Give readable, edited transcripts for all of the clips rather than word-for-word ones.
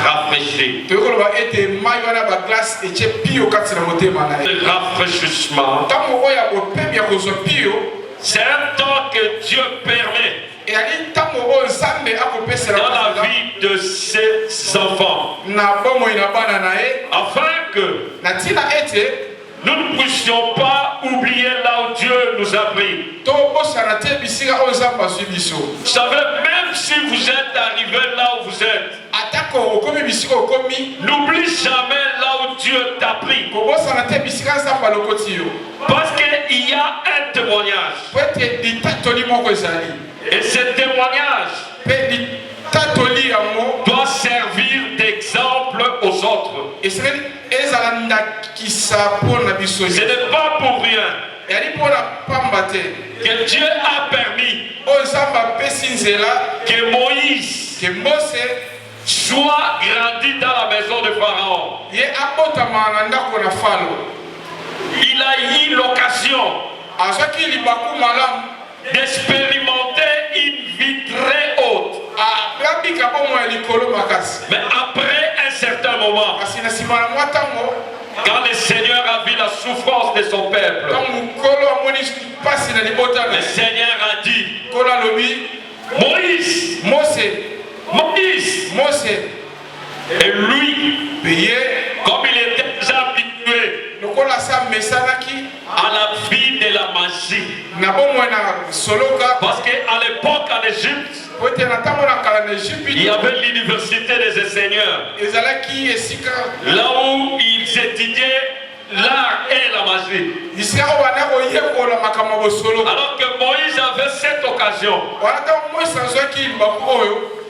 rafraîchi. Rafraîchissement. C'est un temps que Dieu permet dans la vie de ses enfants, afin que nous ne puissions pas oublier là où Dieu nous a pris. Vous savez, même si vous êtes arrivé là où vous êtes, n'oublie jamais là où Dieu t'a pris. Parce qu'il y a un témoignage. Et ce témoignage doit servir d'exemple aux autres. Ce n'est pas pour rien que Dieu a permis que Moïse soit grandi dans la maison de Pharaon. Il a eu l'occasion d'expérimenter une vie très haute. Mais après un certain moment, quand le Seigneur a vu la souffrance de son peuple, le Seigneur a dit: Moïse, Moïse. Et lui, comme il était déjà habitué à la vie de la magie, parce qu'à l'époque en Égypte, il y avait l'université des enseigneurs, là où ils étudiaient l'art et la magie. Alors que Moïse avait cette occasion.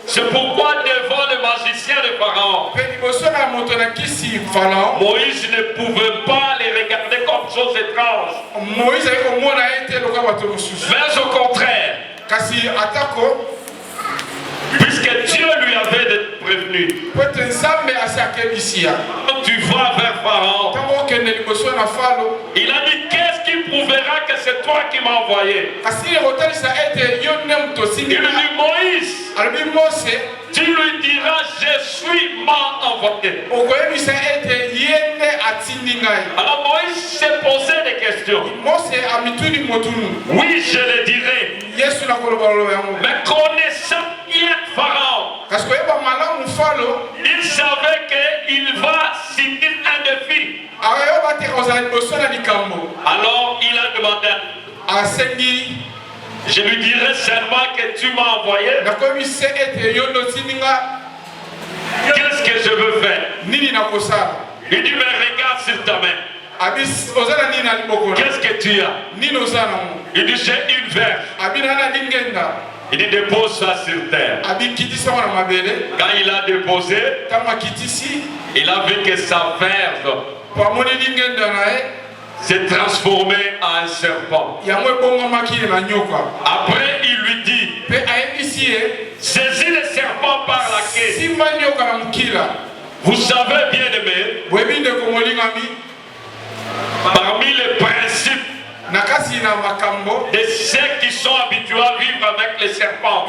C'est pourquoi devant le magicien de Pharaon, Moïse ne pouvait pas les regarder comme choses étranges. Mais au contraire, puisque Dieu lui avait prévenu, quand tu vas vers Pharaon, il a dit: qu'est-ce qui prouvera que c'est toi qui m'as envoyé? Il lui dit: Moïse, tu lui diras: je suis m'a envoyé. Alors Moïse s'est posé des questions. Oui, je le dirai. Mais connaissant bien Pharaon, il savait qu'il va signer un défi. Alors il a demandé: je lui dirai seulement que tu m'as envoyé. Qu'est-ce que je veux faire? Il dit: mais regarde sur ta main. Qu'est-ce que tu as? Il dit: j'ai une verge. Il dit: dépose ça sur terre. Quand il a déposé, il a vu que sa verge s'est transformé en un serpent. Après, il lui dit: saisis le serpent par la queue. Vous savez, bien aimé, parmi les principes de ceux qui sont habitués à vivre avec les serpents,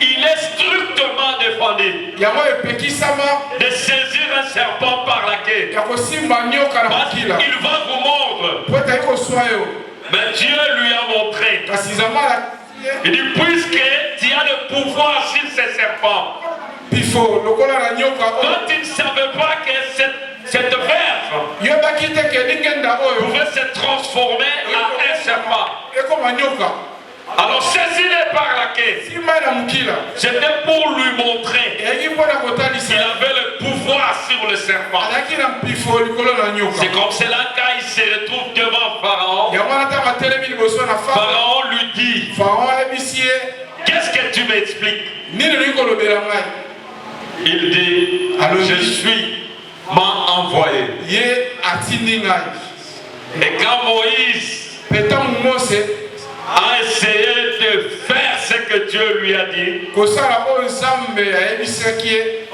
il est strictement défendu de saisir un serpent par la queue, parce qu'il va vous mordre. Mais Dieu lui a montré. Il dit: puisque tu as le pouvoir sur ces serpents, quand tu ne savais pas que cette verge pouvait se transformer en un serpent, alors saisis-le par la queue. C'était pour lui montrer qu'il avait le pouvoir sur le serpent. C'est comme cela, quand il se retrouve devant Pharaon, Pharaon lui dit: qu'est-ce que tu m'expliques? Il dit: je suis m'a envoyé. Et quand Moïse a essayé de faire ce que Dieu lui a dit,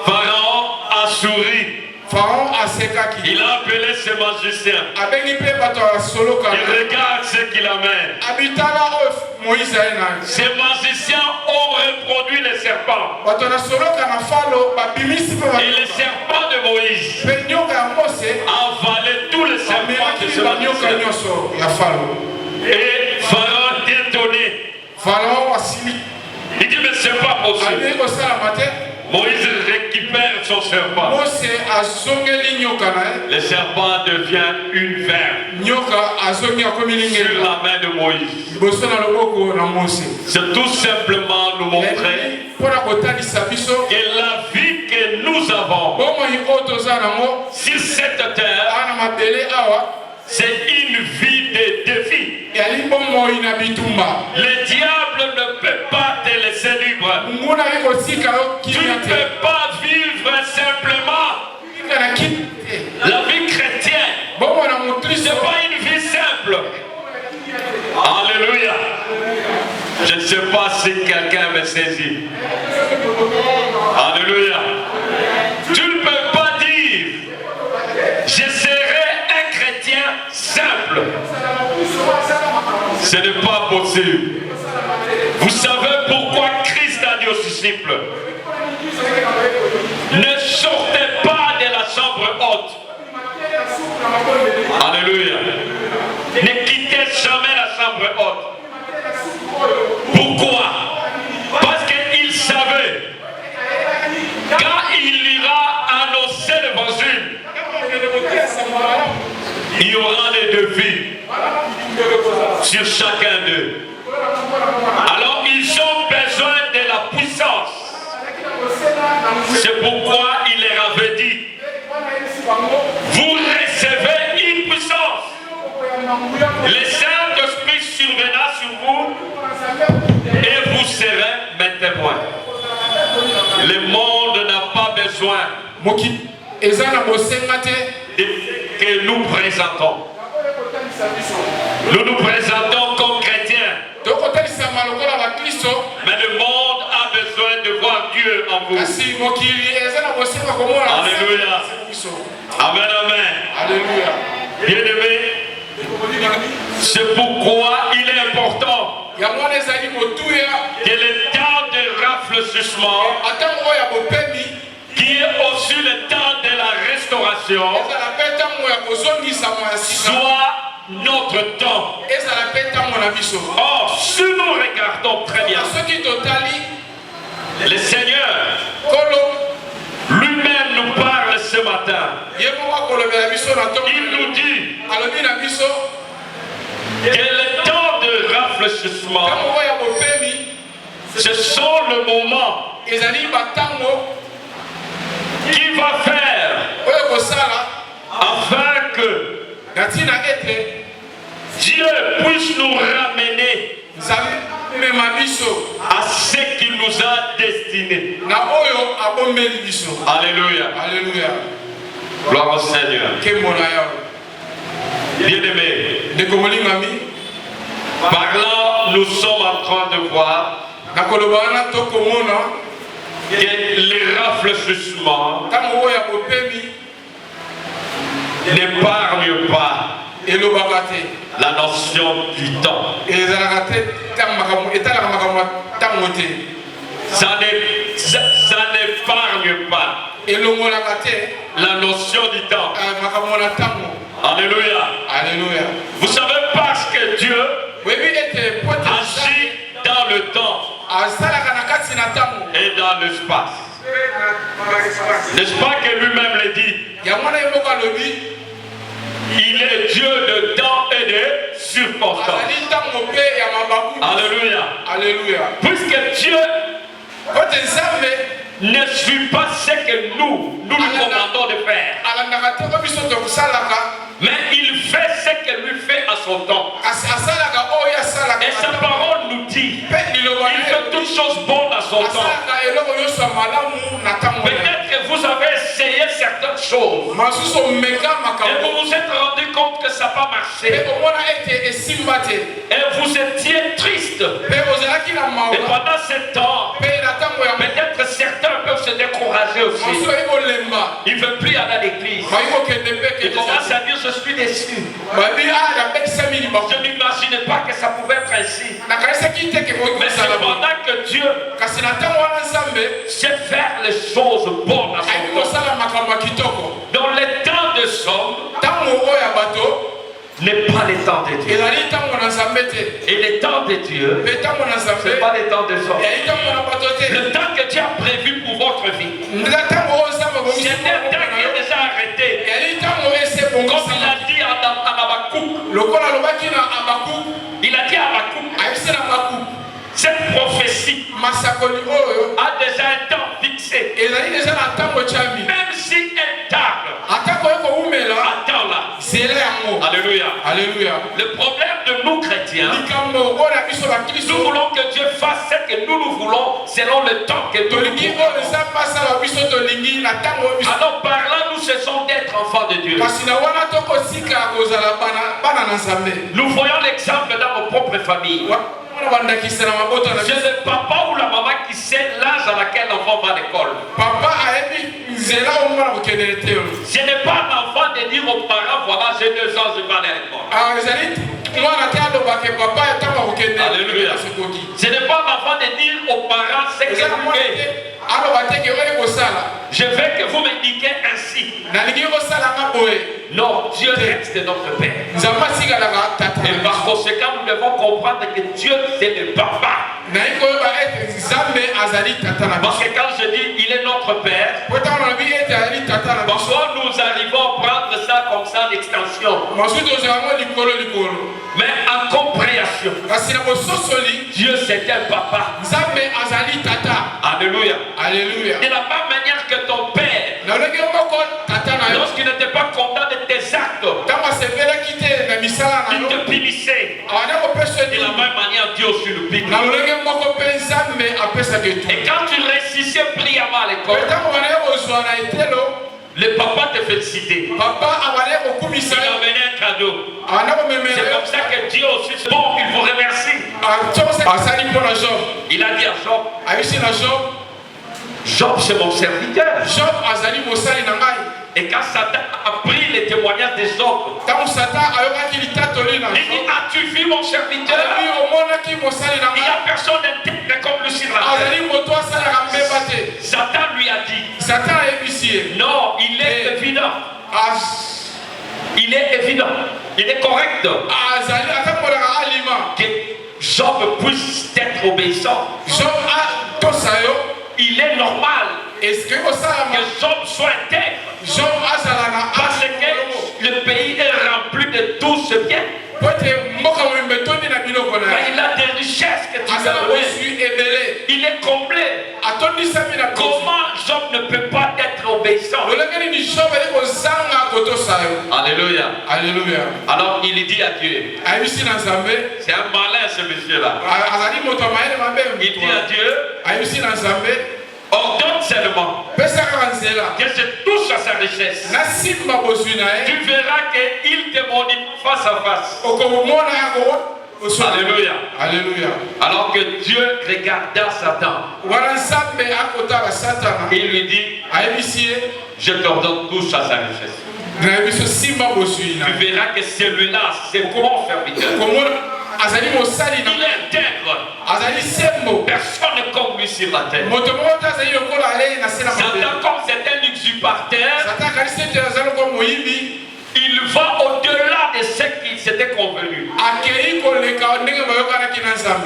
Pharaon a souri. Il a appelé ses magiciens. Il regarde ce qu'il amène. Ces magiciens ont reproduit les serpents. Et les serpents de Moïse a avalé tous les serpents de ce magicien. Et Pharaon est étonné. Il dit, mais c'est pas possible. Moïse récupère son serpent. Le serpent devient une verre sur la main de Moïse. C'est tout simplement nous montrer que la vie que nous avons sur cette terre, c'est une vie de défi. Le diable ne peut pas te laisser libre. Tu ne peux pas vivre simplement la vie chrétienne. Ce n'est pas une vie simple. Alléluia. Je ne sais pas si quelqu'un me saisit. Alléluia. Tu ne peux pas dire je serai un chrétien simple. Ce n'est pas possible. Vous savez pourquoi Christ a dit aux disciples, ne sortez pas de la chambre haute. Alléluia. Ne quittez jamais la chambre haute. Pourquoi? Parce qu'il savait, quand il ira annoncer l'évangile, il y aura des défis sur chacun d'eux. Alors ils ont besoin de la puissance. C'est pourquoi il leur avait dit, vous recevez une puissance. Le Saint-Esprit surviendra sur vous et vous serez mes témoins. Le monde n'a pas besoin que nous présentons. Nous nous présentons comme chrétiens. Mais le monde a besoin de voir Dieu en vous. Alléluia. Amen, amen. Alléluia. Bien-aimé, c'est pourquoi il est important que le temps de rafraîchissement, qui est aussi le temps de la restauration, soit notre temps. Or, si nous regardons très bien, le Seigneur lui-même nous parle ce matin. Il nous dit que le temps de rafraîchissement, ce sont le moment qui va faire afin que Dieu puisse nous ramener à ce qu'il nous a destiné. Alléluia. Alléluia. Gloire au Seigneur. Bien-aimés, par là, nous sommes en train de voir que les rafraîchissements n'épargnent pas la notion du temps. Ça n'épargne pas la notion du temps. Alléluia. Alléluia. Vous savez, parce que Dieu agit dans le temps et dans l'espace. N'est-ce pas que lui-même le dit? Il est Dieu de temps et de circonstances. Alléluia. Alléluia. Puisque Dieu ne suit pas ce que nous lui commandons de faire, mais il fait ce qu'elle lui fait à son temps. Et sa parole nous dit, il fait toutes choses bonnes à son temps. Peut-être que vous avez essayé certaines choses. Et vous vous êtes rendu compte que ça n'a pas marché. Et vous étiez triste. Et pendant ce temps, peut-être certains peuvent se décourager aussi. Ils ne veulent plus aller à l'église. Ils commencent à dire je suis déçu. Je n'imaginais pas que ça pouvait être ainsi. Mais c'est pendant que Dieu sait faire les choses bonnes à son temps. Dans les temps de Somme n'est pas les temps de Dieu. Et les temps de Dieu, ce n'est pas les temps de Somme. Le temps que Dieu a prévu pour votre vie, c'est un temps qui est déjà arrêté. Comme il a dit à Habakkuk. Il a dit à Habakkuk, cette prophétie a déjà un temps fixé. Même si elle tarde, attends-la. Alléluia. Alléluia. Le problème de nous chrétiens, nous voulons que Dieu fasse ce que nous voulons selon le temps que nous voulons. Alors par là, nous cessons d'être enfants de Dieu. Nous voyons l'exemple dans nos propres familles. C'est le papa ou la maman qui sait l'âge à laquelle l'enfant va à l'école. Ce n'est pas un enfant de dire aux parents, voilà, j'ai 2 ans, je vais aller à l'école. Alléluia. Ce n'est pas un enfant de dire aux parents ce que vous faites. Je veux que vous m'indiquiez ainsi. Non, Dieu reste notre Père. Et par conséquent, nous devons comprendre que Dieu c'est le papa. Parce que quand je dis il est notre Père, parfois nous arrivons à prendre ça comme ça d'extension. Mais en compréhension, Dieu c'est un papa. Alléluia. Alléluia. De la même manière que ton père, lorsqu'il n'était pas content de tes actes, il te punissait. De la même manière, Dieu aussi le punit. Et quand tu réussissais brillamment à l'école, le papa te félicitait. Il a amené un cadeau. C'est comme ça que Dieu aussi, bon, il vous remercie. Il a dit à Job, Job c'est mon serviteur. Et quand Satan a pris les témoignages de Job, il dit, as-tu vu mon serviteur? Il n'y a personne d'intègre comme lui sur la terre. Satan lui a dit, non, il est évident. Il est évident, il est correct que Job puisse être obéissant. Il est normal que Job soit intègre. Parce que le pays est rempli de tout ce bien. Il a des richesses que tu as. Il est comblé. Comment Job ne peut pas être obéissant? Alléluia. Alléluia. Alors il dit à Dieu, c'est un malin ce monsieur-là. Il dit à Dieu, ordonne seulement que je touche à sa richesse. Tu verras qu'il te maudit face à face. Alléluia. Alléluia. Alors que Dieu regarda Satan, il lui dit, je t'ordonne touche à sa richesse. Tu verras que celui-là, c'est mon serviteur. Il est intègre. Personne ne comme lui sur la terre. Satan, comme c'est un usurpateur, il va au-delà de ce qu'il s'était convenu.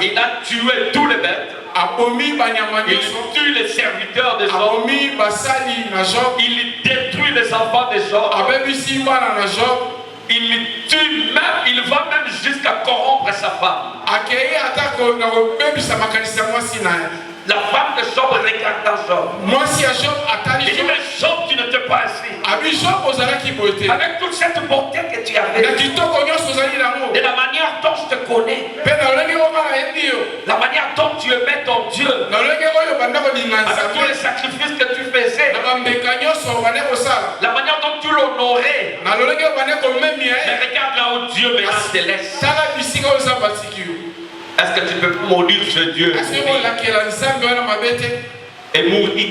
Il a tué tous les bêtes. Il tue les serviteurs de Job. Il détruit les enfants de Job. Il tue même, il va même jusqu'à corrompre sa femme. La femme de Job regarde Job. Il dit, mais Job, tu ne t'es pas assis. Avec toute cette beauté que tu avais, de la manière dont je te connais, la manière dont tu aimais ton Dieu, avec tous les sacrifices que tu faisais, la manière Mais regarde là où Dieu maintenant te laisse. Est-ce que tu peux maudire ce Dieu et mourir?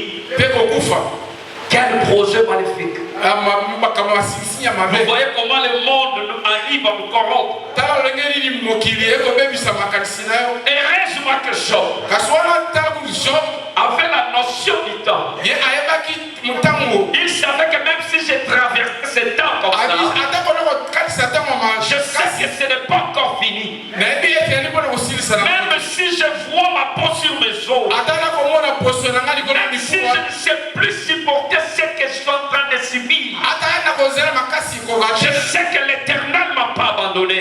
Quel projet maléfique. Vous voyez comment le monde arrive à nous corrompre. Heureusement que Job avait la notion du temps. Il savait que même si j'ai traversé ce temps comme ça, je sais que ce n'est pas encore fini. Même si je vois ma peau sur mes os, même si je ne sais plus supporter ce que je suis en train de subir, je sais que l'Éternel ne m'a pas abandonné.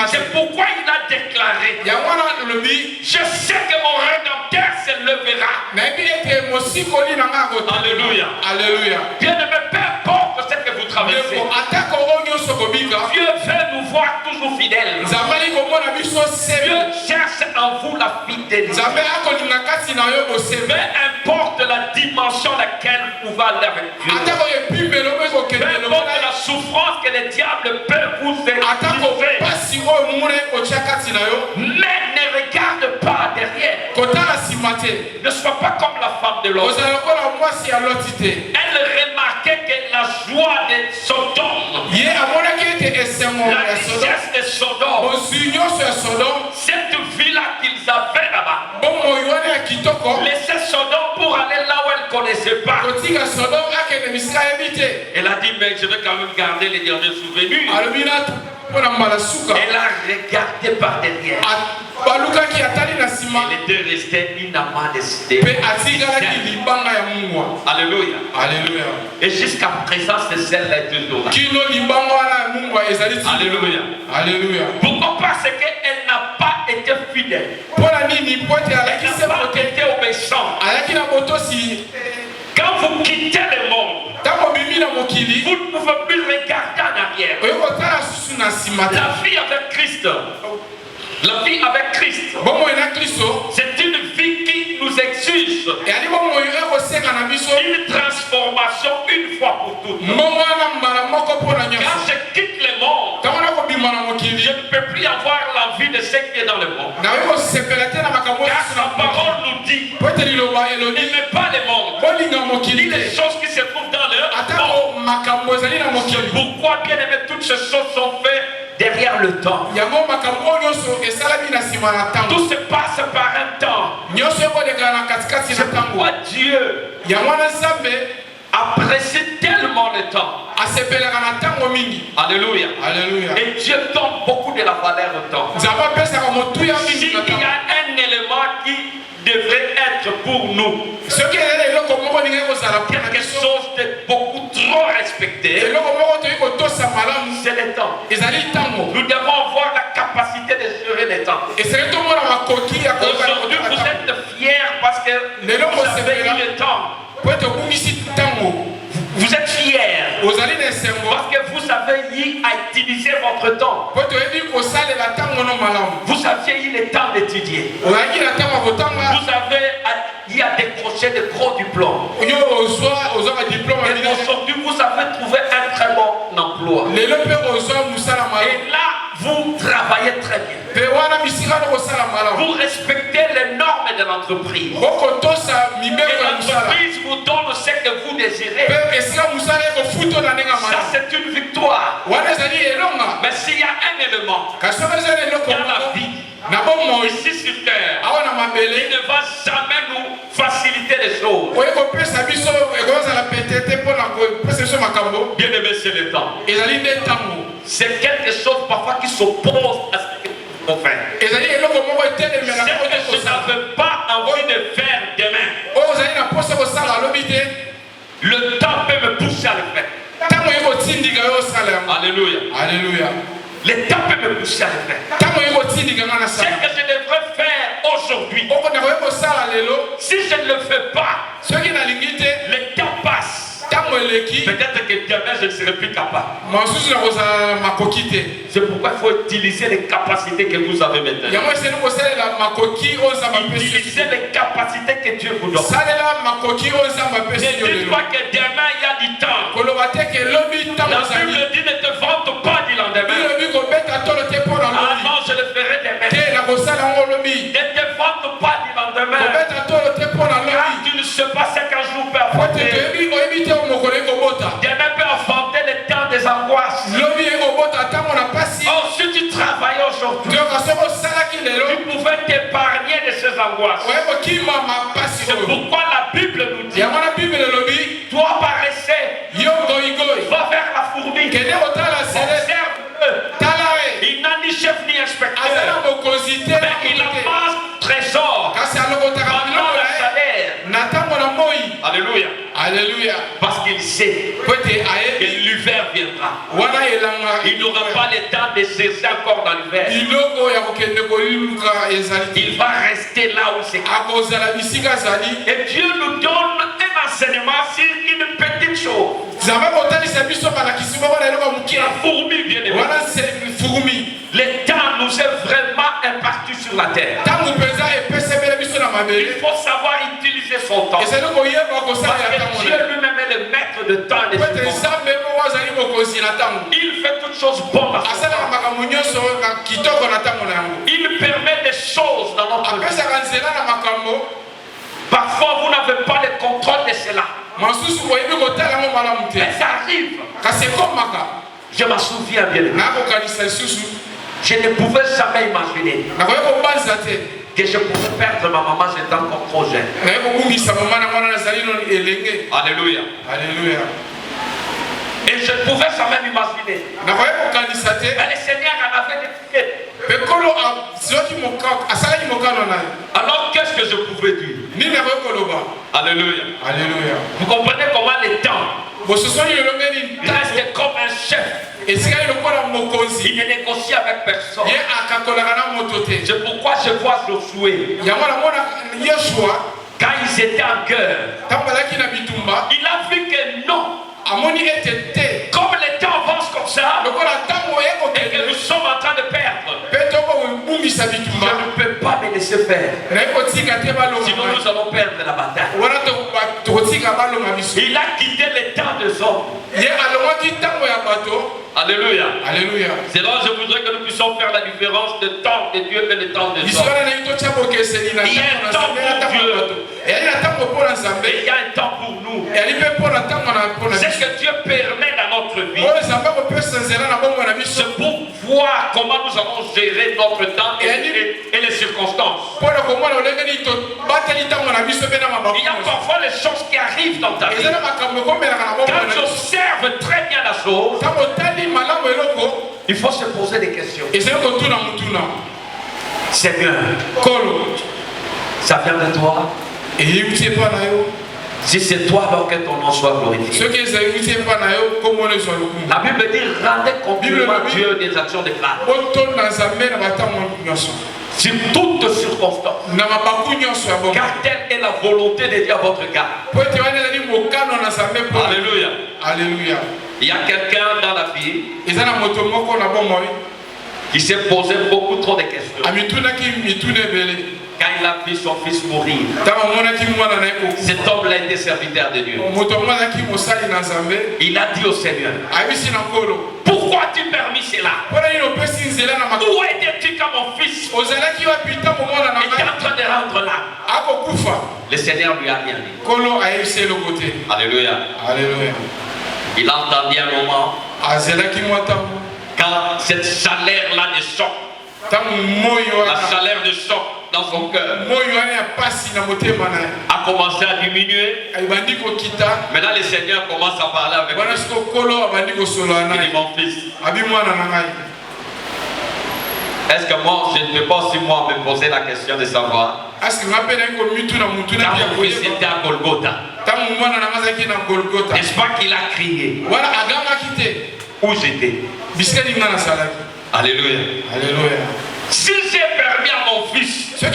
C'est pourquoi il a déclaré, je sais que mon Rédempteur se levera. Alléluia. Alléluia. Bien-aimé, peu importe ce que vous traversez, Dieu veut nous voir toujours fidèles. Dieu cherche en vous la fidélité. Peu importe la dimension à laquelle vous pouvez aller avec Dieu. Peu importe la souffrance que le diable peut vous infliger. Mais ne regarde pas derrière. Ne sois pas comme la femme de l'autre. Elle remarquait que la joie de Sodome, la richesse de Sodome, cette vie-là qu'ils avaient là-bas, laisser Sodome pour aller là où elle ne connaissait pas. Elle a dit, mais je vais quand même garder les derniers souvenirs. Elle a regardé par derrière. Elle était restée une amant décidée. Alléluia. Alléluia. Et jusqu'à présent, c'est celle-là toujours là. Alléluia. Alléluia. Pourquoi? Parce qu'elle n'a pas été fidèle. Elle n'a pas été obéissante. Quand vous quittez le monde, vous ne pouvez plus regarder en arrière. La vie avec Christ. La vie avec Christ, c'est une vie qui nous exige une transformation une fois pour toutes. Quand je quitte le monde, je ne peux plus avoir la vie de ce qui est dans le monde. Car sa parole nous dit, n'aimez pas le monde, ni les choses qui se trouvent dans le monde. Pourquoi, bien aimé, toutes ces choses sont faites derrière le temps. Tout se passe par un temps. C'est pourquoi Dieu apprécie tellement le temps. Alléluia. Alléluia. Et Dieu donne beaucoup de la valeur au temps. S'il y a un élément qui devrait être pour nous quelque chose de beaucoup trop respecté, c'est le temps. Nous devons avoir la capacité de gérer le temps. Aujourd'hui, vous êtes fiers parce que vous avez eu le temps. Vous êtes fiers parce que vous avez eu à utiliser votre temps. Vous aviez eu le temps d'étudier. Vous avez eu à décrocher de gros diplômes. Et aujourd'hui, vous avez trouvé un très bon emploi. Et là, vous travaillez très bien. Vous respectez les normes de l'entreprise. Et l'entreprise vous donne ce que vous désirez. Ça, c'est une victoire. Mais s'il y a un élément dans la vie, ici sur terre, il ne va jamais nous faciliter les choses. Bien aimé, c'est le temps. C'est quelque chose parfois qui s'oppose à ce que on fait. Ce que je n'avais pas envie de faire demain, le temps peut me pousser à le faire. Alléluia. Alléluia. Le temps peut me pousser à le faire. Ce que je devrais faire aujourd'hui, si je ne le fais pas, le temps passe. Peut-être que demain je ne serai plus capable. C'est pourquoi il faut utiliser les capacités que vous avez maintenant. Utilisez les capacités que Dieu vous donne. Ne dites pas que demain il y a du temps. Bible dit ne te vante pas du lendemain. Ah non, je le ferai demain. Ne te vante pas du lendemain. Car tu ne sais pas ce qu'un jour peut apporter. Demain peut affronter le temps des angoisses. Or, si tu travailles aujourd'hui, tu pouvais t'épargner de ces angoisses. C'est pourquoi la Bible nous dit, toi paresseux, va vers la fourmi, observe-le. Il n'a ni chef ni inspecteur, mais il amasse trésor pendant le salaire. Alléluia. Alléluia. Parce qu'il sait que l'hiver viendra. Il n'aura pas le temps de s'exercer encore dans l'hiver. Il va rester là où c'est. Et Dieu nous donne un enseignement sur une petite chose. La fourmi, bien aimé. Le temps nous est vraiment imparti sur la terre. Il faut savoir utiliser son temps. Parce que Dieu lui-même est le maître de temps et de temps. Il fait toutes choses bonnes à son temps. Il permet des choses dans notre vie. Parfois vous n'avez pas le contrôle de cela. Mais ça arrive. Je m'en souviens bien. Je ne pouvais jamais imaginer que je pouvais perdre ma maman, j'étais encore trop jeune. Alléluia. Alléluia. Et je ne pouvais jamais m'imaginer. Mais le Seigneur en avait décidé. Alors qu'est-ce que je pouvais dire? Alléluia. Alléluia. Vous comprenez comment le temps reste comme un chef. Il ne négocie avec personne. C'est pourquoi je vois Josué. Quand ils étaient en guerre, il a vu que non. Comme le temps avance comme ça, et que nous sommes en train de perdre, je ne peux pas me laisser faire. Sinon nous allons perdre la bataille. Il a quitté le temps des hommes. Alléluia. Alléluia. C'est là je voudrais que nous puissions faire la différence de temps de Dieu et le temps des hommes. Il y a un temps pour Dieu. Et il y a un temps pour nous. C'est ce que Dieu permet dans notre vie. C'est pour voir comment nous allons gérer notre temps et les circonstances. Il y a parfois les choses qui arrivent dans ta vie. Quand tu observes très bien la chose, il faut se poser des questions. Seigneur, ça vient de toi. Si c'est toi, alors que ton nom soit glorifié. La Bible dit rendez compliment à Dieu des actions de grâce. Sur toutes circonstances. Car telle est la volonté de Dieu à votre égard. Alléluia. Alléluia. Il y a quelqu'un dans la vie qui s'est posé beaucoup trop de questions. Quand il a vu son fils mourir, cet homme-là était serviteur de Dieu. Il a dit au Seigneur, pourquoi as-tu permis cela? Où étais-tu quand mon fils était en train de rendre l'âme? Le Seigneur lui a rien dit. Alléluia. Alléluia. Il a entendu un moment quand cette chaleur-là de choc, la chaleur de choc dans son cœur a commencé à diminuer. Maintenant le Seigneur commence à parler avec lui. Il dit mon fils, est-ce que moi je ne peux pas aussi moi me poser la question de savoir quand mon fils était à Golgotha, n'est-ce pas qu'il a crié où j'étais? Alléluia. Alléluia. Si j'ai permis à mon fils, mais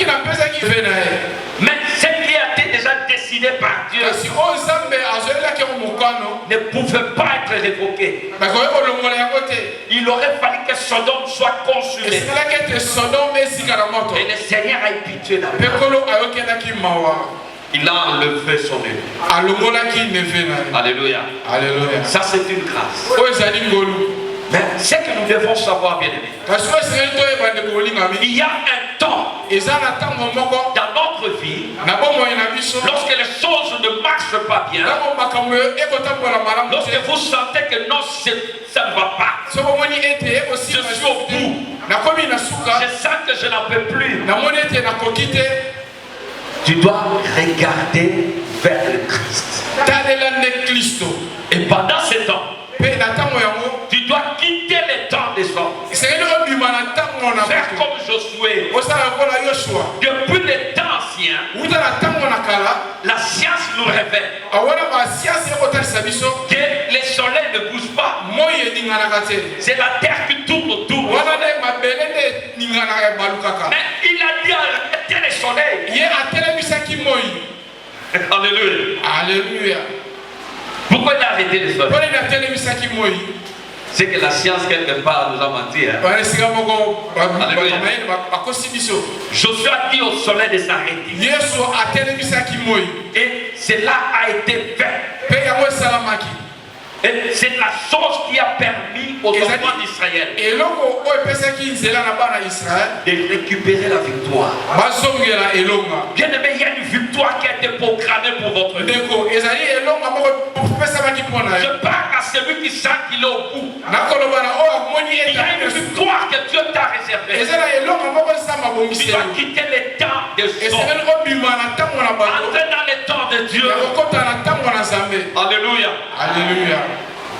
ce qui a été déjà décidé par Dieu ne pouvait pas être révoqué. Il aurait fallu que Sodome soit consumé. Et le Seigneur a eu pitié d'abord. Il a enlevé son œil. Alléluia. Alléluia. Ça c'est une grâce. Mais c'est que nous devons savoir, bien aimé. Il y a un temps dans notre vie, lorsque les choses ne marchent pas bien, lorsque vous sentez que non, ça ne va pas, je suis au bout, je sens que je n'en peux plus, tu dois regarder vers le Christ. Et pendant ce temps, tu dois quitter les temps des hommes. Faire comme Josué. Depuis les temps anciens, la science nous révèle que les soleils ne bougent pas. C'est la terre qui tourne autour. Mais il a dit arrêtez les soleils. Alléluia. Alléluia. Pourquoi il a arrêté les soleils? C'est que la science quelque part nous a menti. Josué a dit au soleil de s'arrêter. Et cela a été fait. Et c'est la chose qui a permis aux enfants d'Israël de récupérer la victoire. Bien aimé, il y a une victoire qui a été programmée pour votre vie. Je parle à celui qui sent qu'il est au bout. Il y a une victoire que Dieu t'a réservée. Tu dois quitter les temps de son. Entrer dans les temps de Dieu. Alléluia. Alléluia.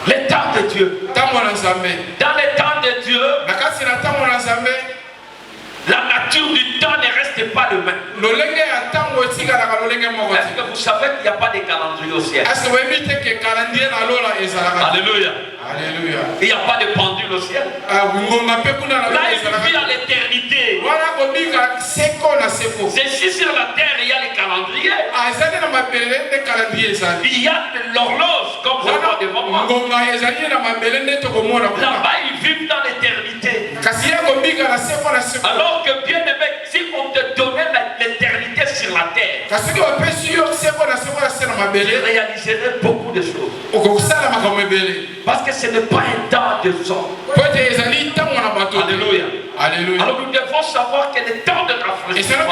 Les temps de Dieu. Dans les temps de Dieu, la nature du temps ne reste pas le même. Est-ce que vous savez qu'il n'y a pas de calendrier au ciel? Alléluia. Alléluia. Il n'y a pas de pendule au ciel. Là, il vit dans l'éternité. C'est ici sur la terre, il y a les calendriers. Il y a l'horloge, comme je vois devant moi. Là-bas, ils vivent dans l'éternité. Alors que, bien aimé, si on te donnait l'éternité sur la terre, je réaliserais beaucoup de choses. Parce que ce n'est pas un temps de son. Alléluia. Alléluia. Alors nous devons savoir que le temps de rafraîchissement,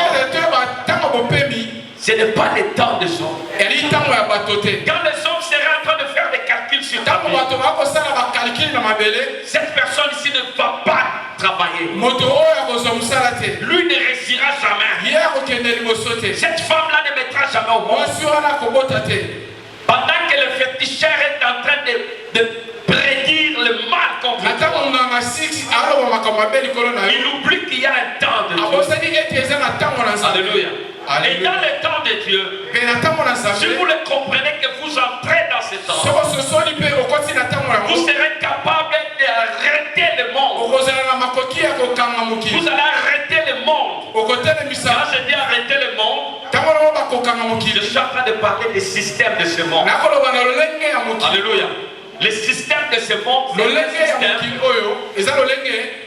ce n'est pas le temps de son. Quand les hommes seraient en train de faire des calculs sur ta vie, cette personne ici ne va pas travailler. Lui ne réussira jamais. Cette femme-là ne mettra jamais au monde. Pendant que le féticheur est en train de prédire le mal contre toi, il oublie qu'il y a un temps de Dieu. Alléluia. Et dans le temps de Dieu, si vous le comprenez que vous entrez dans ce temps, vous serez capable d'arrêter le monde. Vous allez arrêter le monde. Quand je dis arrêter le monde, je suis en train de parler des systèmes de ce monde. Alléluia. Les systèmes de ce monde, c'est le système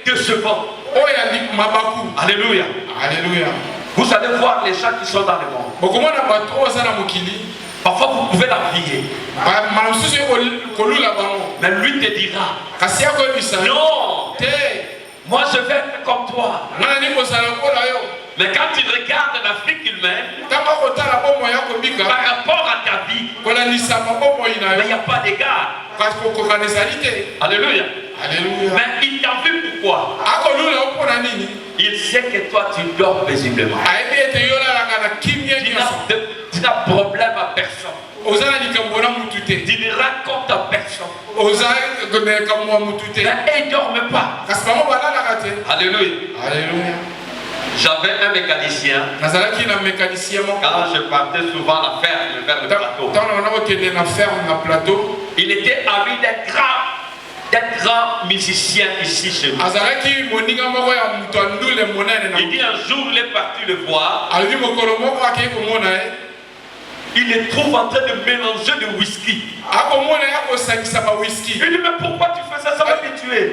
de ce monde. Alléluia. Alléluia. Vous allez voir les gens qui sont dans le monde. Parfois vous pouvez l'envier. Mais lui te dira, non, moi je vais être comme toi. Mais quand tu regardes l'Afrique humaine, par rapport à ta vie, il n'y a pas d'égard. Alléluia. Alléluia. Mais il t'a vu pourquoi? Il sait que toi tu dors paisiblement. Tu n'as problème à personne. Tu ne racontes à personne. Mais il ne dorme pas. Alléluia. Alléluia. J'avais un mécanicien. Quand je partais souvent à la ferme vers le plateau, il était ami d'un grand musicien ici chez nous. Il dit un jour il est parti le voir. Il le trouve en train de mélanger de whisky. Il dit mais pourquoi tu fais ça? Ça va te tuer.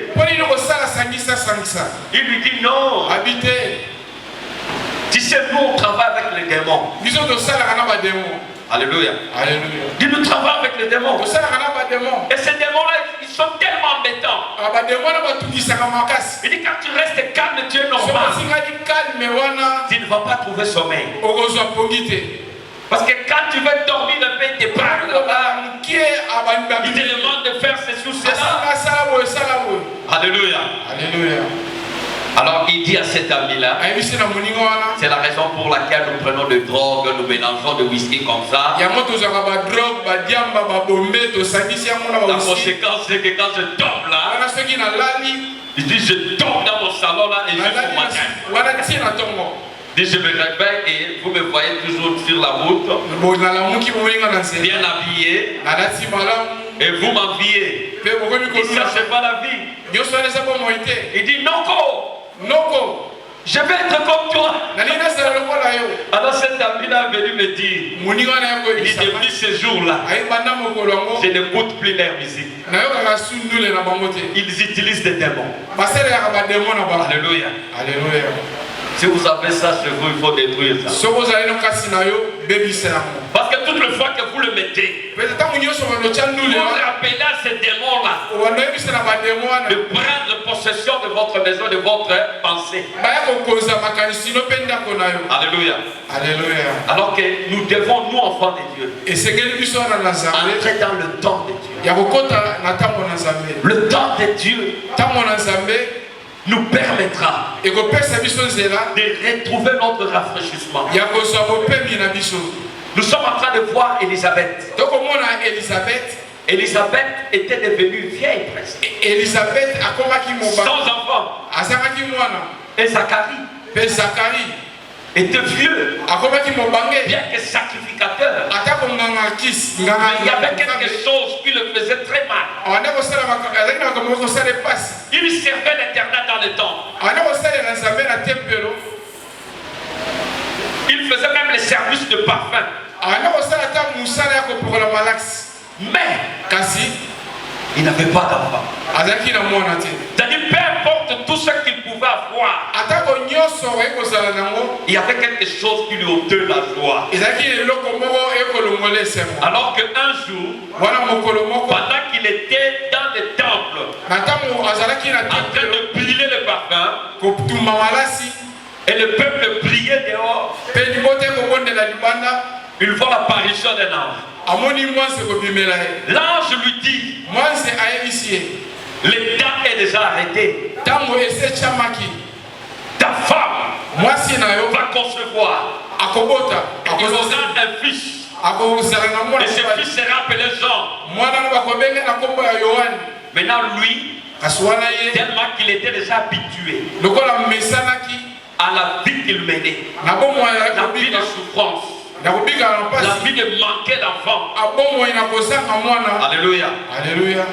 Il lui dit non. Tu c'est nous, on travaille avec les démons. Alléluia. Alléluia. Dit nous travaillons avec les démons. Et ces démons-là, ils sont tellement embêtants. Il dit quand tu restes calme, tu es normal. Tu ne vas pas trouver sommeil. Parce que quand tu veux dormir, le pays te parle là-bas. Il te demande de faire ceci ou cela. Alléluia. Alléluia. Alors il dit à cet ami-là, c'est la raison pour laquelle nous prenons de drogue, nous mélangeons de whisky comme ça. La conséquence c'est que quand je tombe là, il dit je tombe dans mon salon là et je fous ma gagne. Il dit je me réveille et vous me voyez toujours sur la route, bien habillé, et vous m'enviez. Et ça c'est pas la vie. Il dit Noko, je vais être comme toi. Alors cet ami-là est venu me dire, il dit depuis ce jour-là, je n'écoute plus leur musique. Ils utilisent des démons. Alléluia. Alléluia. Si vous avez ça chez vous, il faut détruire ça. Parce que toute le fois que vous le mettez, vous rappelez à ces démons-là de prendre possession de votre maison, de votre pensée. Alléluia. Alléluia. Alors que nous devons, nous enfants de Dieu, entrer dans le temps de Dieu. Le temps de Dieu nous permettra de retrouver notre rafraîchissement. Nous sommes en train de voir Élisabeth. Élisabeth était devenue vieille presque. Sans enfant. Et Zacharie était vieux, bien que sacrificateur. Mais il y avait quelque chose qui le faisait très mal. Il servait l'Éternel dans le temple. Il faisait même les services de parfum. Mais il n'avait pas d'enfant. C'est-à-dire, peu importe tout ce qu'il pouvait avoir, il y avait quelque chose qui lui ôtait la joie. Alors qu'un jour, pendant qu'il était dans le temple, en train de brûler le parfum, et le peuple priait dehors, il voit l'apparition d'un ange. L'ange lui dit, le temps est déjà arrêté. Ta femme va concevoir. Il aura un fils. Et ce fils sera appelé Jean. Maintenant lui, tellement qu'il était déjà habitué à la vie qu'il menait, la vie de souffrance, la vie de manquer d'enfant. Alléluia. Alléluia.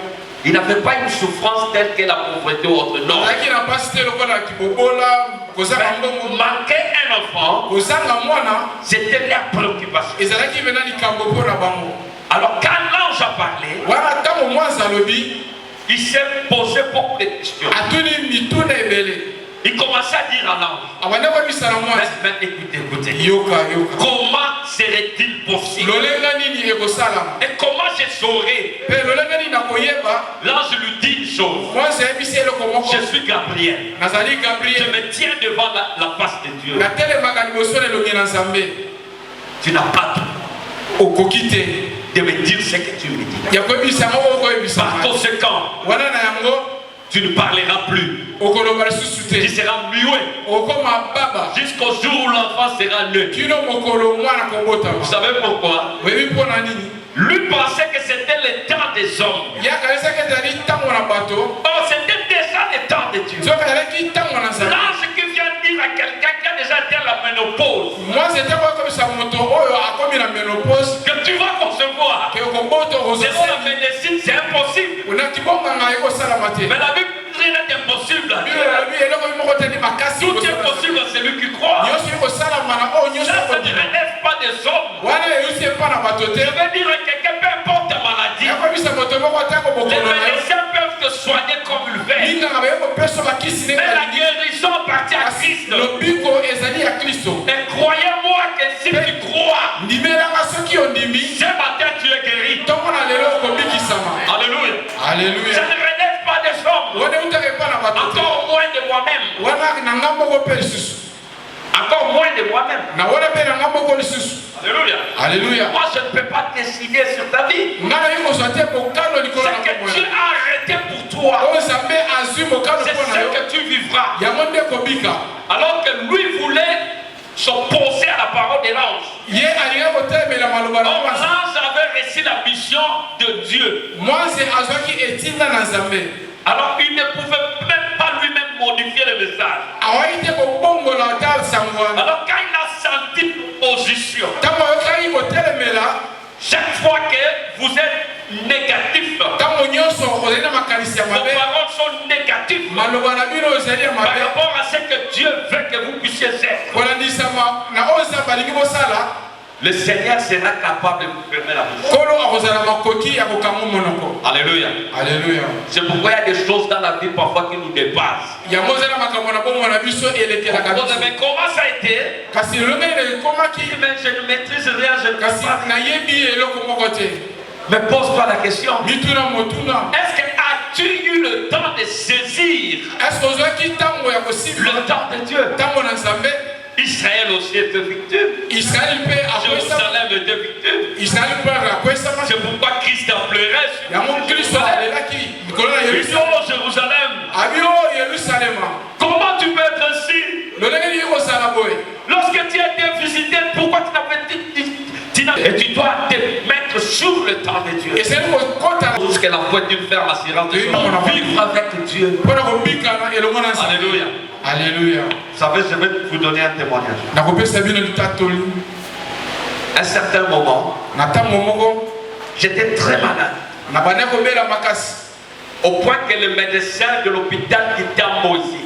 Il n'avait pas une souffrance telle que la pauvreté ou autre. Non. Manquer un enfant, c'était leur préoccupation. Alors quand l'ange a parlé, il s'est posé beaucoup de questions. Il commençait à dire à l'ange, mais écoutez, comment serait-il possible? Et comment je saurais? L'ange lui dit une chose, je suis Gabriel, je me tiens devant la face de Dieu. Tu n'as pas de me dire ce que tu me dis. Par conséquent, tu ne parleras plus. Tu seras muet jusqu'au jour où l'enfant sera né. Vous savez pourquoi? Lui pensait que c'était le temps des hommes. Or c'était déjà le temps de Dieu. L'ange qui vient dire à quelqu'un qui a déjà été à la ménopause que tu vas concevoir, selon la médecine c'est impossible. Mais la Bible dit est impossible. Tout est possible à celui qui croit. Ça ne relève pas des hommes. Je veux dire à quelqu'un, peu importe ta maladie, les médecins peuvent te soigner comme ils veulent. Mais la guérison appartient à Christ. Et Encore moins de moi-même. Encore moins de moi-même. Alléluia. Alléluia. Moi, je ne peux pas décider sur ta vie. C'est que Dieu a arrêté pour toi. C'est ce que tu vivras. Alors que lui voulait s'opposer à la parole de l'ange. L'ange avait reçu la mission de Dieu. Alors il ne pouvait même pas lui-même modifier le message. Alors quand il a senti position, chaque fois que vous êtes négatif, vos paroles sont négatives par rapport à ce que Dieu veut que vous puissiez être. Le Seigneur sera capable de vous fermer la bouche. Alléluia. Alléluia. C'est pourquoi il y a des choses dans la vie parfois qui nous dépassent. Vous avez comment ça a été? Mais je ne maîtrise rien, je ne peux pas. Mais pose-toi la question. Est-ce que as-tu eu le temps de saisir le temps de Dieu? Israël aussi était victime. Jérusalem était victime. C'est pourquoi Christ a pleuré sur Jérusalem. Comment tu peux être ainsi? Lorsque tu as été visité, pourquoi tu n'as pas été... Et tu dois te mettre sur le temps de Dieu. Parce que la pointe d'une ferme assurance de vivre avec Dieu. Alléluia. Alléluia. Vous savez, je vais vous donner un témoignage. À un certain moment, j'étais très malade. Au point que le médecin de l'hôpital Kitambo ici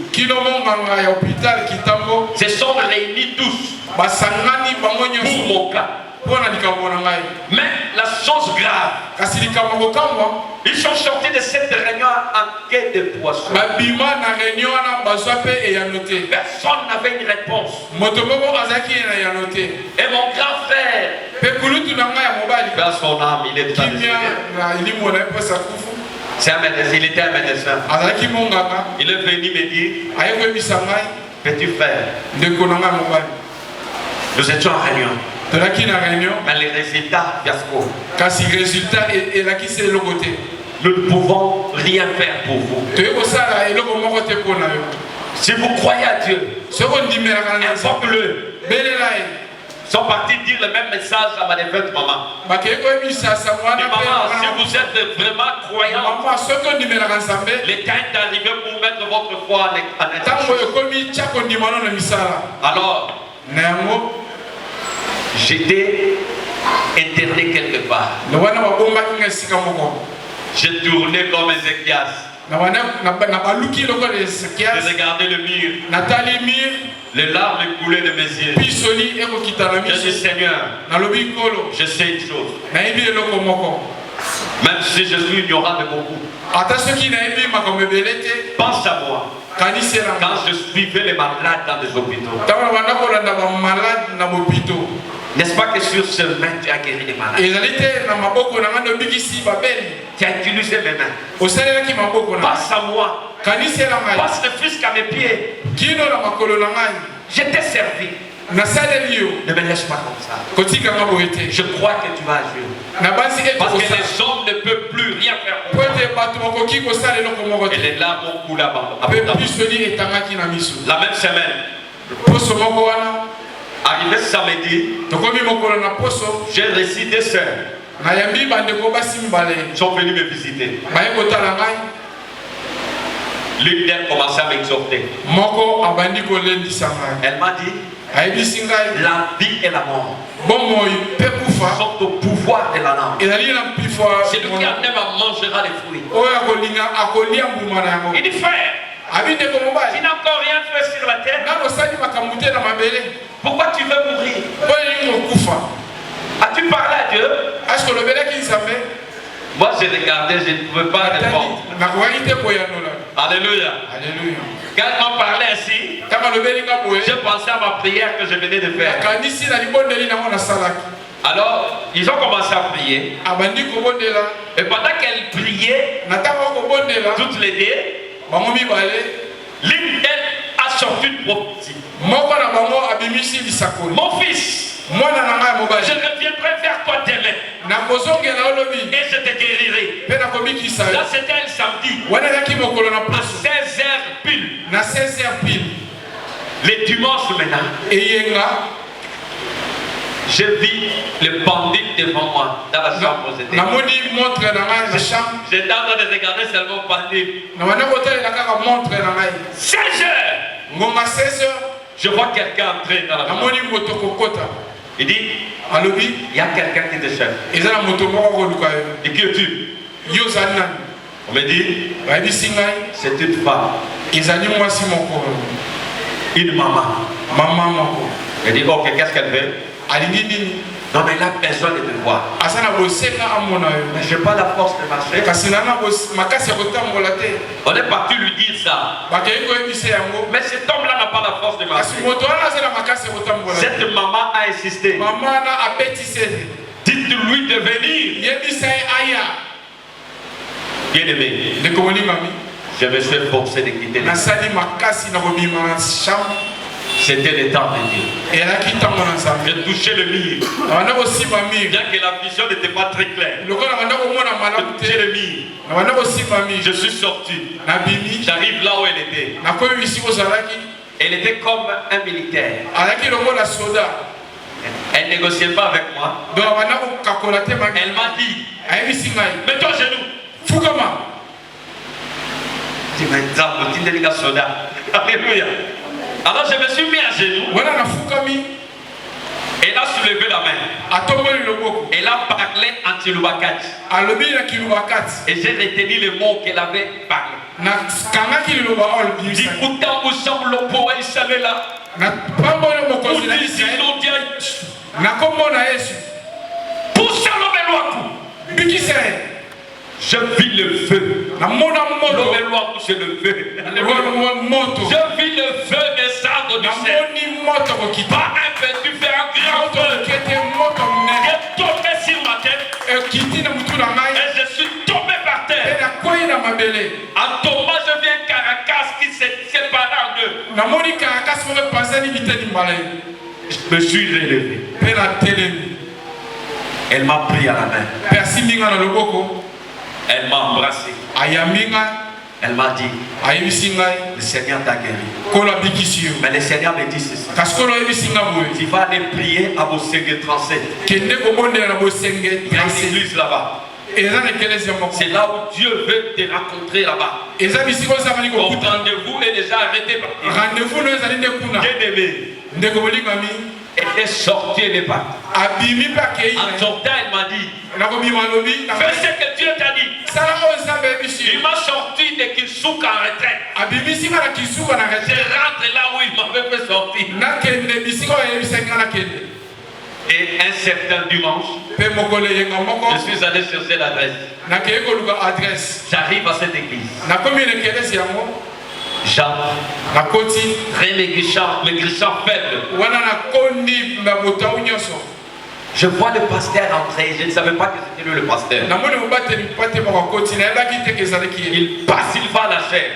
se sont réunis tous pour mon cas. Mais la chose grave, ils sont sortis de cette réunion en quête de poisson. Personne n'avait une réponse. Et mon grand frère, vers son âme, il est décédé. C'est un médecin, il était un médecin. Il est venu me dire, petit frère, nous étions en réunion. Mais les résultats, fiasco. Nous ne pouvons rien faire pour vous. Si vous croyez à Dieu, informe-le. Ils sont partis dire le même message à ma défunte maman. Et maman, si vous êtes vraiment croyant, le temps est arrivé pour mettre votre foi en action. Alors, j'étais interné quelque part. J'ai tourné comme Ézéchias. J'ai regardé le mur. Les larmes coulaient de mes yeux. Je dis Seigneur, je sais une chose. Même si je suis ignorant de beaucoup, pense à moi. Quand je suivais les malades dans des hôpitaux, n'est-ce pas que sur ce main tu as guéri les malades? Tu as utilisé mes mains. Passe à moi. Passe le fisc à mes pieds. Je t'ai servi. Ne me laisse pas comme ça. Je crois que tu vas agir. Parce que les hommes ne peuvent plus rien faire pour moi. Et les larmes ont coulé la même semaine. Arrivé samedi, j'ai reçu des sœurs. Ils sont venus me visiter. L'une d'elles commençait à m'exhorter. Elle m'a dit, la vie et la mort sont au pouvoir de la langue. Celui qui en aime mangera les fruits. Il dit frère, tu n'as encore rien fait sur la terre. Pourquoi tu veux mourir? As-tu parlé à Dieu? Moi j'ai regardé, je ne pouvais pas répondre. Alléluia. Quand elle m'a parlé ainsi, j'ai pensé à ma prière que je venais de faire. Alors, ils ont commencé à prier. Et pendant qu'elle priait, toutes les deux, L'une d'elles a sorti une prophétie. Mon fils, je reviendrai vers toi demain et je te guérirai. Là c'était un samedi à 16h pile. Les dimanches maintenant, je vis le bandit devant moi dans la chambre où j'étais. J'étais en train de regarder seulement le bandit. 16h. Je vois quelqu'un entrer dans la chambre. Il dit, il y a quelqu'un qui te cherche. Et qui es-tu? On me dit, c'est une femme. Une maman. Il dit, ok, qu'est-ce qu'elle veut? Non, mais elle a besoin de te voir. Mais je n'ai pas la force de marcher. On est parti lui dire ça. Mais cet homme-là n'a pas la force de marcher. Cette maman a insisté. Dites-lui de venir. Bien aimé, je me suis forcé de quitter les chambres. C'était le temps de Dieu. J'ai touché le mur. Bien que la vision n'était pas très claire. J'ai touché le mur. Je suis sorti. J'arrive là où elle était. Elle était comme un militaire. Elle ne négociait pas avec moi. Elle m'a dit, mets-toi à genoux. Alléluia. Alors je me suis mis à genoux. Elle a soulevé la main. Elle a parlé en Tilubakati. Et j'ai retenu le mot qu'elle avait parlé. Je vis le feu. C'est le feu. Je vis le feu descendre du ciel. Pas un petit feu, un grand feu qui est tombé sur ma tête. Et je suis tombé par terre. En tombant, je vis un Caracas qui s'est séparé en deux. Je me suis relevé. Elle m'a pris à la main. Elle m'a embrassé. Elle m'a dit, le Seigneur t'a guéri. Mais le Seigneur me dit ceci. Tu vas aller prier à Bosenge 37. Il y a une église là-bas. C'est là où Dieu veut te rencontrer là-bas. Ton rendez-vous est déjà arrêté. Bien-aimé. Elle est sortie, elle est partie. En sortant, elle m'a dit, fais ce que Dieu t'a dit. Il m'a sorti de Kissouk en retraite. Je rentre là où il m'avait fait sortir. Et un certain dimanche, je suis allé chercher l'adresse. J'arrive à cette église. J'entre, très maigrissant, faible. Je vois le pasteur entrer, je ne savais pas que c'était lui le pasteur. Il passe, il va à la chair.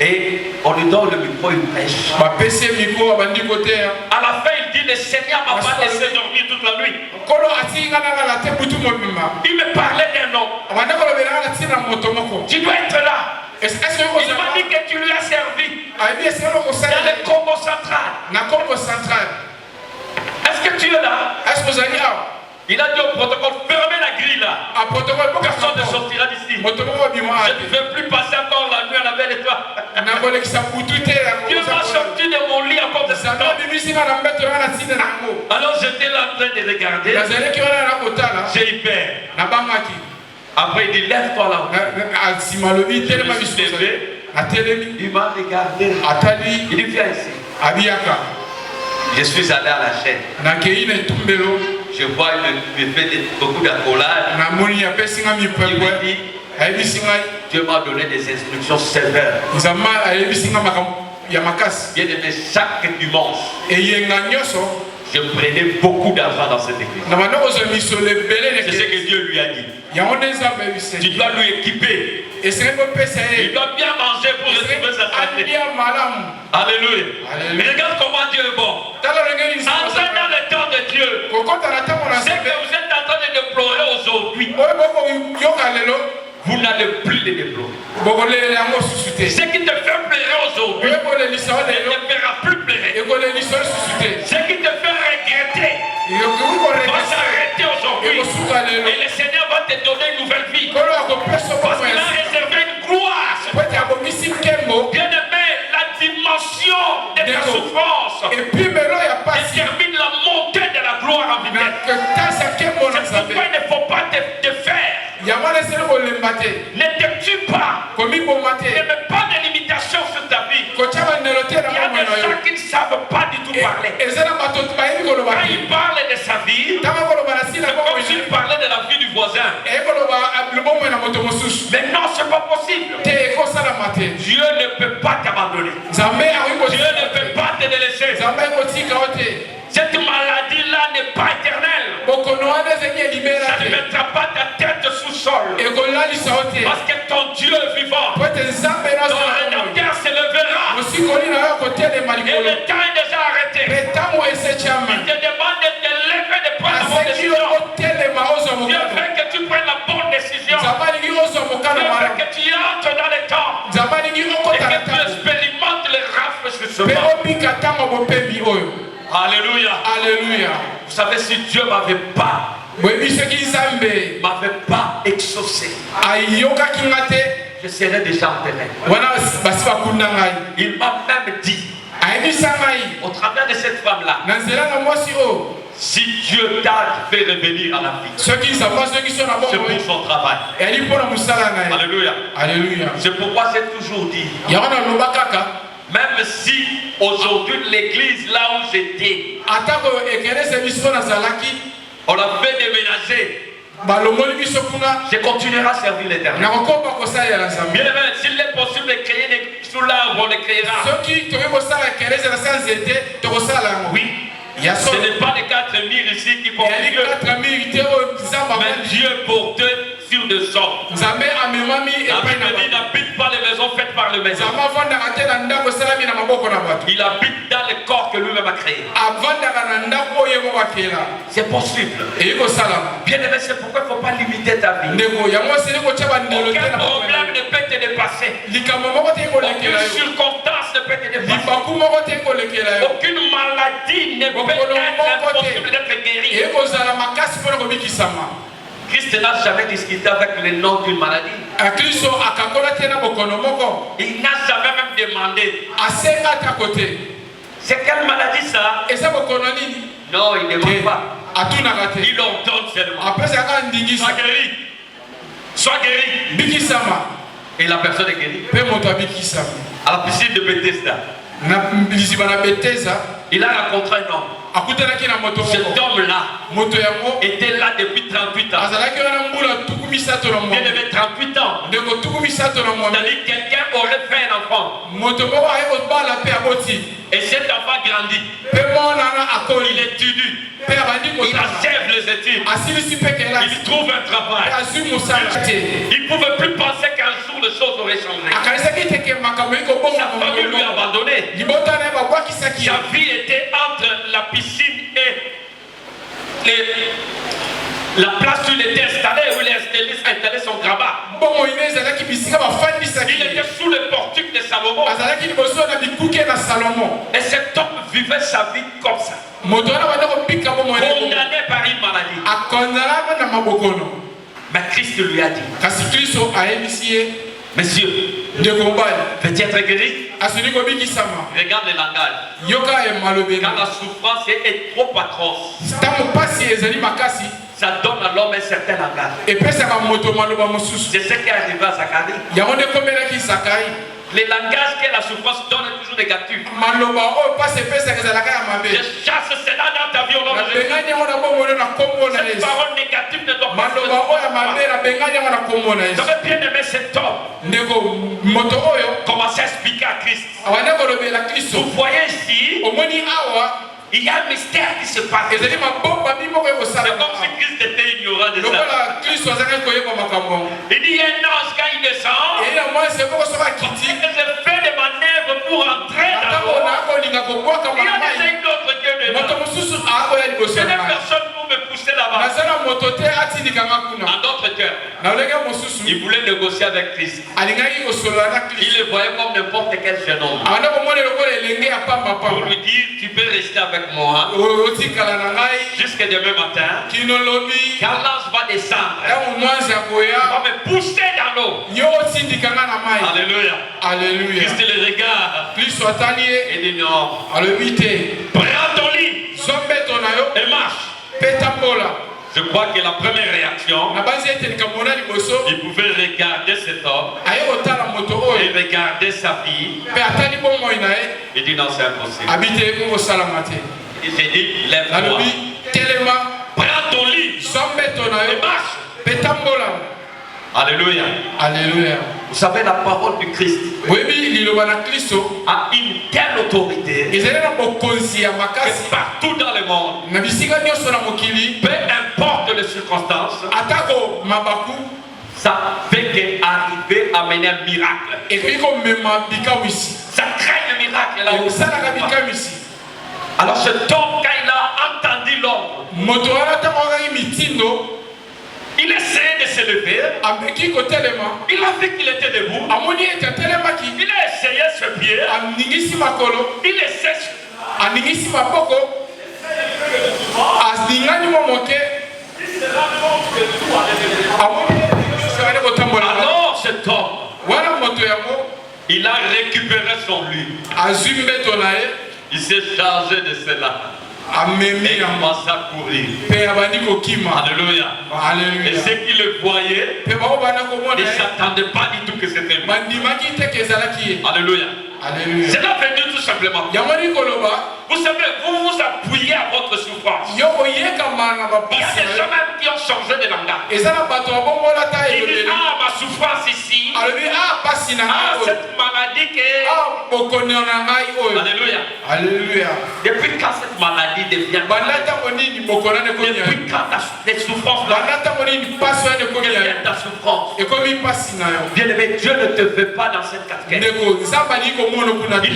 Et on lui donne le micro, il prêche. À la fin, il dit, le Seigneur m'a pas laissé dormir toute la nuit. Il me parlait d'un homme. Tu dois être là. Il m'a dit que tu lui as servi dans le Congo central. Est-ce que tu es là? Il a dit au protocole, fermez la grille là. Personne ne sortira d'ici. Je ne veux plus passer encore la nuit à la belle étoile. Dieu m'a sorti de mon lit encore de 7 ans. Alors j'étais là en train de regarder. J'ai eu peur. Après il dit, lève-toi là. Je me suis levé. Il m'a regardé. Il dit, viens ici. Je suis allé à la chaîne. Je vois il me fait beaucoup d'accolades. Il me dit, Dieu m'a donné des instructions sévères. Bien aimé, chaque dimanche, je prenais beaucoup d'argent dans cette église. C'est ce que Dieu lui a dit. Tu dois lui équiper. Il doit bien manger pour retrouver sa santé. Alléluia. Regarde comment Dieu est bon. Entrez dans le temps de Dieu. C'est que vous êtes en train de déplorer aujourd'hui. Vous n'allez plus les déplorer. Ce qui te fait pleurer aujourd'hui ne te fera plus pleurer. Ce qui te fait regretter va s'arrêter aujourd'hui. Et le Seigneur va te donner une nouvelle vie. Parce qu'il a réservé une gloire. Bien-aimé, la dimension de ta souffrance détermine la montée de la gloire en vitesse. C'est pourquoi il ne faut pas te faire. Ne te tue pas. Ne mets pas de limitation sur ta vie. Il y a des gens qui ne savent pas du tout parler. Quand ils parlent de sa vie, c'est comme s'ils parlaient de la vie du voisin. Mais non, ce n'est pas possible. Dieu ne peut pas t'abandonner. Dieu ne peut pas te délaisser. Cette maladie-là n'est pas éternelle. Ça ne mettra pas ta tête sous sol. Parce que ton Dieu est vivant. Ton Rédempteur se levera. Et le temps est déjà arrêté. Il te demande de te lever, de prendre la bonne décision. Dieu veut que tu prennes la bonne décision. Dieu veut que tu entres dans le temps. Et que tu expérimentes le rafraîchissement. Alléluia. Alléluia. Vous savez, si Dieu m'avait pas exaucé, je serais déjà enterré. Il m'a même dit, au travers de cette femme-là, si Dieu t'a fait revenir à la vie, c'est pour son travail. Alléluia. Alléluia. C'est pourquoi j'ai toujours dit, même si aujourd'hui l'église là où j'étais, on l'a fait déménager, je continuerai à servir l'Éternel. Bien aimé, s'il est possible de créer sous l'arbre, on le créera. Oui. Ce n'est pas les 4 murs ici qui portent Dieu, mais Dieu porte sur de sang. La Bible dit n'habite pas les maisons faites par le maison. Il habite dans le corps que lui-même a créé. C'est possible. Bien aimé, c'est pourquoi il ne faut pas limiter ta vie. Aucun problème ne peut te dépasser. Aucune circonstance ne peut te dépasser. Aucune maladie ne peut être impossible d'être guérie. Christ n'a jamais discuté avec le nom d'une maladie. Il n'a jamais même demandé. C'est quelle maladie ça? Non, il ne demande pas. Il ordonne seulement. Sois guéri. Sois guéri. Et la personne est guérie. À la piscine de Bethesda, il a rencontré un homme. Cet homme-là était là depuis 38 ans. Il avait 38 ans. C'est-à-dire que quelqu'un aurait fait un enfant. Et cet enfant grandit. Il étudie. Il achève les études. Il trouve un travail. Il ne pouvait plus penser qu'un jour les choses auraient changé. Sa famille lui a abandonné. Sa vie était entre la piscine et la place où il était installé, où il a installé son grabat. Il était sous le portique de Salomon. Et cet homme vivait sa vie comme ça. Condamné par une maladie. Mais Christ lui a dit, monsieur, veux-tu être guéri? Regarde le langage. Quand la souffrance est trop atroce, ça donne à l'homme un certain langage. C'est ce qui est arrivé à Zacharie. Le langage que la souffrance donne est toujours négatif. Je chasse cela dans ta vie au nom de Jésus. Cette parole négative ne doit pas se faire. J'avais bien aimé cet homme commencer à expliquer à Christ. Vous voyez ici, Il y a un mystère qui se passe. C'est comme si Christ était ignorant de ça. Il dit il y a un ange quand il descend. Il fait des manœuvres pour entrer dans l'eau. Il y a une autre que de moi. C'est une personne pour me pousser là-bas. En d'autres termes, il voulait négocier avec Christ. Il le voyait comme n'importe quel jeune homme. Pour lui dire, tu peux rester avec moi jusqu'à demain matin. Quand l'ange va descendre, il va me pousser dans l'eau. Alléluia. Alléluia. Christ le regarde. Il dit non. Prends ton lit et marche. Je crois que la première réaction, il pouvait regarder cet homme et regarder sa vie. Il dit non, c'est impossible. Il s'est dit, lève-toi. Prends ton lit et marche. Alléluia. Alléluia. Vous savez, la parole du Christ a une telle autorité que partout dans le monde, peu importe les circonstances, ça fait qu'arriver à mener un miracle. Ça crée le miracle là où alors cet homme, quand il a entendu l'ordre, il essayait de se lever. Il a vu qu'il était debout. Il a essayé ce pied. Il essaie. Alors cet homme, il a récupéré son lit. Il s'est chargé de cela. Et il commence à courir. Alléluia. Et ceux qui le voyaient ne s'attendaient pas du tout que c'était lui. Alléluia. Cela veut dire tout simplement. Vous savez, vous vous appuyez à votre souffrance. Il y a des gens même qui ont changé de langage. Ils disent, ah, ma souffrance ici. Ah, cette maladie qui est... Alléluia. Alléluia. Depuis quand cette maladie devient... Depuis quand les souffrances deviennent ta souffrance. Bien-aimé, Dieu ne te veut pas dans cette casquette. Il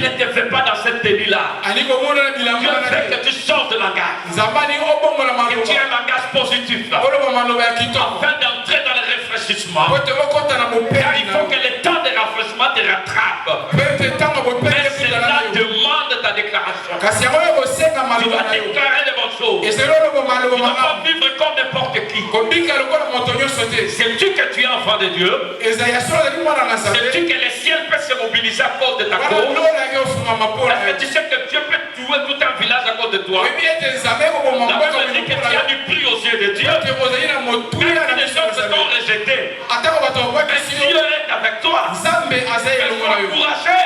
ne te fait pas dans cette tenue-là. Dieu veut que tu sortes de langage. Que tu aies un langage positif. Afin d'entrer dans le réfléchissement. Car il faut que le temps de rafraîchissement te rattrape. Mais cela demande ta déclaration. Tu dois déclarer les bonnes choses. Tu ne dois pas vivre comme n'importe qui. Sais-tu que tu es enfant de Dieu? Sais-tu que le ciel peut se mobiliser à cause de ta cause? Est-ce que tu sais que Dieu peut tuer tout un village à cause de toi? La Bible dit que tu as du prix aux yeux de Dieu. Même les gens se sont rejetés. Mais Dieu est avec toi. Sois encouragé.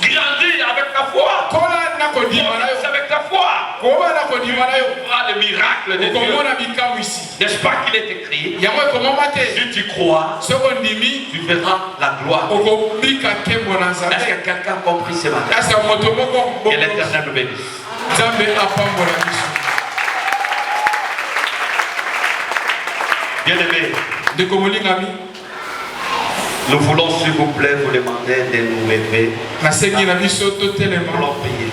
Grandis avec ta foi. Grandis avec ta foi. Tu auras le miracle de Dieu. N'est-ce pas qu'il est écrit? Si tu crois, tu verras la gloire. Est-ce que quelqu'un a compris ce matin? Que l'Éternel nous bénisse. Bien-aimés, nous voulons s'il vous plaît vous demander de nous lever. Nous voulons prier.